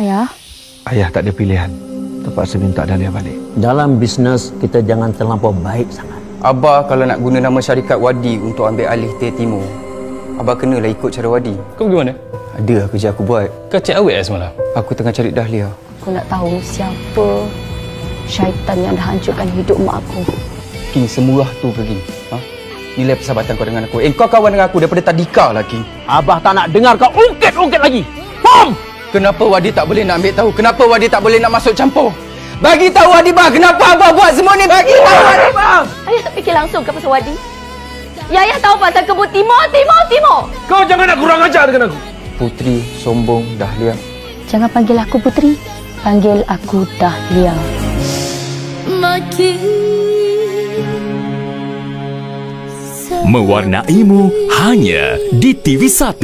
Ayah? Ayah tak ada pilihan. Terpaksa minta Dahlia balik. Dalam bisnes, kita jangan terlampau baik sangat. Abah kalau nak guna nama syarikat Wadi untuk ambil alih Teh Timur, Abah kenalah ikut cara Wadi. Kau pergi mana? Ada kerja aku buat. Kau cek awet semalam? Aku tengah cari Dahlia. Aku nak tahu siapa syaitan yang dah hancurkan hidup mak aku. King, semurah tu ke King? Ha? Nilai persahabatan kau dengan aku. Kau kawan dengan aku daripada tadika lah King. Abah tak nak dengar kau ungkit-ungkit lagi. Faham? Kenapa Wadi tak boleh nak ambil tahu? Kenapa Wadi tak boleh nak masuk campur? Bagi tahu Wadi bang, kenapa Abah buat semua ni? Bagi tahu Wadi bang. Ayah tak fikir langsung ke pasal Wadi? Ya, ayah tahu pasal kebun Timur. Kau jangan nak kurang ajar dengan aku. Putri, sombong, Dahlia. Jangan panggil aku Putri. Panggil aku Dahlia. Mewarnaimu hanya di TV1.